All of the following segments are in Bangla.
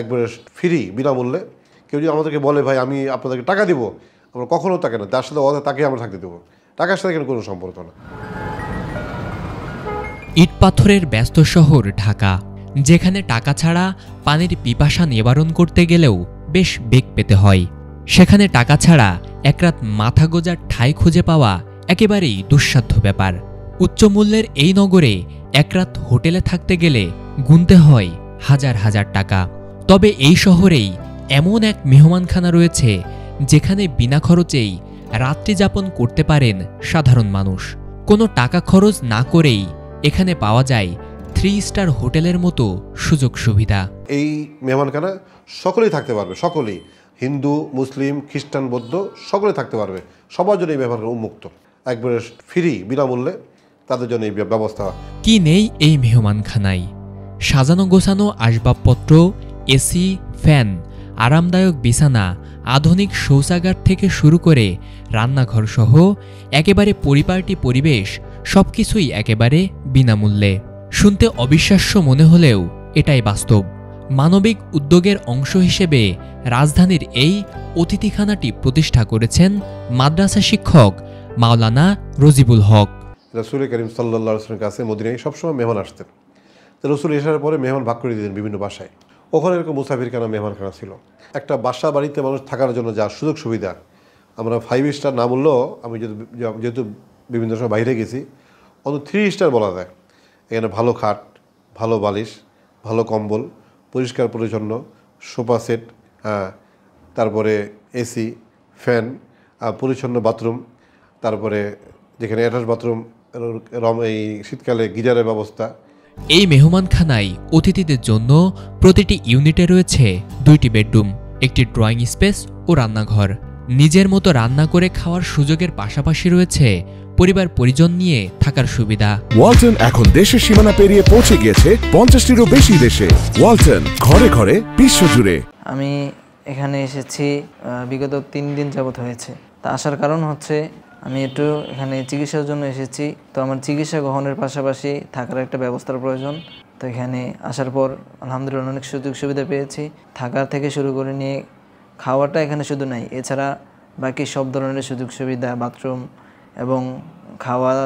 একবারে ফ্রি বিনামূল্যে। কেউ যদি আমাদেরকে বলে ভাই আমি আপনাদেরকে টাকা দিব, আমরা কখনও তাকে না, যার সাথে ওদের তাকে আমরা থাকতে দেবো। টাকার সাথে এখানে কোনো সম্পর্ক না। ইট পাথরের ব্যস্ত শহর ঢাকা, যেখানে টাকা ছাড়া পানির পিপাসা নিবারণ করতে গেলেও বেশ বেগ পেতে হয়। সেখানে টাকা ছাড়া এক রাত মাথা গোজার ঠাঁই খুঁজে পাওয়া একেবারেই দুঃসাধ্য ব্যাপার। উচ্চমূল্যের এই নগরে এক রাত হোটেলে থাকতে গেলে গুনতে হয় হাজার হাজার টাকা। তবে এই শহরেই এমন এক মেহমানখানা রয়েছে যেখানে বিনা খরচেই রাত্রি যাপন করতে পারেন সাধারণ মানুষ। কোনো টাকা খরচ না করেই এখানে পাওয়া যায় 3 স্টার হোটেলের মতো সুযোগ সুবিধা। এই মেহমানখানা সকলেই থাকতে পারবে, সকলেই, হিন্দু, মুসলিম, খ্রিস্টান, বৌদ্ধ সকলেই থাকতে পারবে। সবার জন্য এই মেহমানখানা উন্মুক্ত, একবারে ফ্রি বিনামূল্যে তাদের জন্য এই ব্যবস্থা। কি নেই এই মেহমানখানায়? সাজানো গোছানো আসবাবপত্র, এসি, ফ্যান, আরামদায়ক বিছানা, আধুনিক শৌচাগার থেকে শুরু করে রান্নাঘর সহ একেবারে পরিপাটি পরিবেশ, সবকিছুই একেবারে বিনামূল্যে। শুনতে অবিশ্বাস্য মনে হলেও এটাই বাস্তব। মানবিক উদ্যোগের অংশ হিসেবে রাজধানীর এই অতিথিখানাটি প্রতিষ্ঠা করেছেন মাদ্রাসা শিক্ষক মাওলানা রজিবুল হক। রাসূল করিম সাল্লাল্লাহু আলাইহি ওয়াসাল্লামের কাছে মদিনায় সবসময় মেহমান আসতেন। তো রাসূল আসার পরে মেহমান ভাগ করে দিতেন বিভিন্ন বাসায়। ওখানে এরকম মুসাফিরখানা, মেহমানখানা ছিল। একটা বাসা বাড়িতে মানুষ থাকার জন্য যা সুযোগ সুবিধা, আমরা 5 স্টার না বললেও, আমি যেহেতু বিভিন্ন সময় বাইরে গেছি, অন্তত 3 স্টার বলা যায়। এখানে ভালো খাট, ভালো বালিশ, ভালো কম্বল, পরিষ্কার পরিচ্ছন্ন সোফা সেট, তারপরে এসি, ফ্যান, পরিচ্ছন্ন বাথরুম, তারপরে যেখানে অ্যাটাচ বাথরুম, এই শীতকালে গিজারের ব্যবস্থা। এই মেহমানখানায় অতিথিদের জন্য প্রতিটি ইউনিটে রয়েছে 2টি বেডরুম, একটি ড্রয়িং স্পেস ও রান্নাঘর। নিজের মতো রান্না করে খাওয়ার সুযোগের পাশাপাশি রয়েছে পরিবার পরিজন নিয়ে থাকার সুবিধা। ওয়ালটন এখন দেশের সীমানা পেরিয়ে পৌঁছে গিয়েছে 50টিরও বেশি দেশে। ওয়ালটন, ঘরে ঘরে বিশ্বজুড়ে। আমি এখানে এসেছি বিগত 3 দিন যাবত হয়েছে। তা আসার কারণ হচ্ছে আমি একটু এখানে চিকিৎসার জন্য এসেছি। তো আমার চিকিৎসা গ্রহণের পাশাপাশি থাকার একটা ব্যবস্থার প্রয়োজন। তো এখানে আসার পর আলহামদুলিল্লাহ অনেক সুযোগ সুবিধা পেয়েছি। থাকার থেকে শুরু করে নিয়ে খাওয়াটা এখানে শুধু নাই, এছাড়া বাকি সব ধরনের সুযোগ সুবিধা, বাথরুম এবং খাওয়ার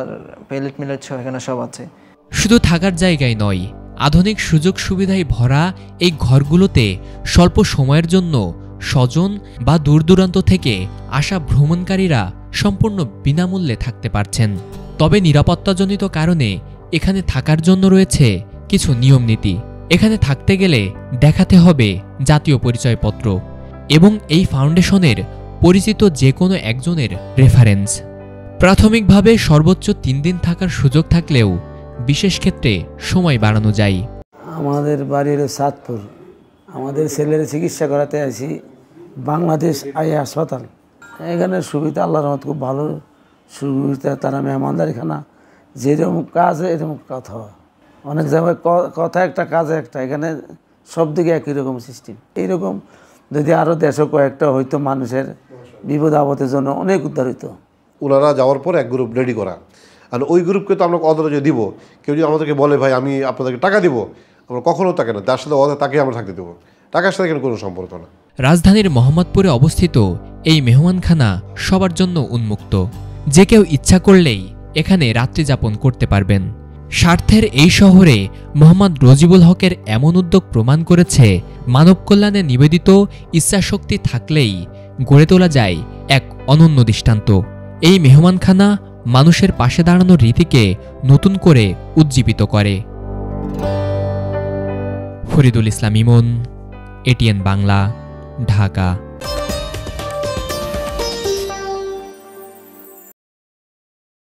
প্লেট মিলেট এখানে সব আছে। শুধু থাকার জায়গায় নয়, আধুনিক সুযোগ সুবিধায় ভরা এই ঘরগুলোতে স্বল্প সময়ের জন্য স্বজন বা দূর দূরান্ত থেকে আসা ভ্রমণকারীরা সম্পূর্ণ বিনামূল্যে থাকতে পারছেন। তবে নিরাপত্তাজনিত কারণে এখানে থাকার জন্য রয়েছে কিছু নিয়মনীতি। এখানে থাকতে গেলে দেখাতে হবে জাতীয় পরিচয়পত্র এবং এই ফাউন্ডেশনের পরিচিত যে কোনো একজনের রেফারেন্স। প্রাথমিকভাবে সর্বোচ্চ 3 দিন থাকার সুযোগ থাকলেও বিশেষ ক্ষেত্রে সময় বাড়ানো যায়। আমাদের বাড়ি হলো সাতপুর। আমাদের ছেলের চিকিৎসা করাতে আসি বাংলাদেশ আই হাসপাতাল। এখানে সুবিধা আল্লাহর রহমত খুব ভালো সুবিধা। তারা মেহমানদারিখানা, যেরকম কাজ এরকম কথা। অনেক জায়গায় কথা একটা, কাজে একটা। এখানে সব দিকে একই রকম সিস্টেম। এইরকম যদি আরও দেশে কয়েকটা হয়তো মানুষের বিপদ আপদের জন্য অনেক উদ্ধার হইতো। ওনারা যাওয়ার পর এক গ্রুপ রেডি করা, আর ওই গ্রুপকে তো আমরা অদরজে দিব। কেউ যদি আমাদেরকে বলে ভাই আমি আপনাদেরকে টাকা দিব, আমরা কখনও তাকে না, যার সাথে ওদের তাকে আমরা থাকতে দেবো। টাকার সাথে এখানে কোনো সম্পর্ক না। রাজধানীর মোহাম্মদপুরে অবস্থিত এই মেহমানখানা সবার জন্য উন্মুক্ত। যে কেউ ইচ্ছা করলেই এখানে রাত্রি যাপন করতে পারবেন। স্বার্থের এই শহরে মোহাম্মদ রজিবুল হকের এমন উদ্যোগ প্রমাণ করেছে মানব কল্যাণে নিবেদিত ইচ্ছাশক্তি থাকলেই গড়ে তোলা যায় এক অনন্য দৃষ্টান্ত। এই মেহমানখানা মানুষের পাশে দাঁড়ানোর রীতিকে নতুন করে উজ্জীবিত করে। ফরিদুল ইসলাম ইমন, এটিএন বাংলা, ঢাকা।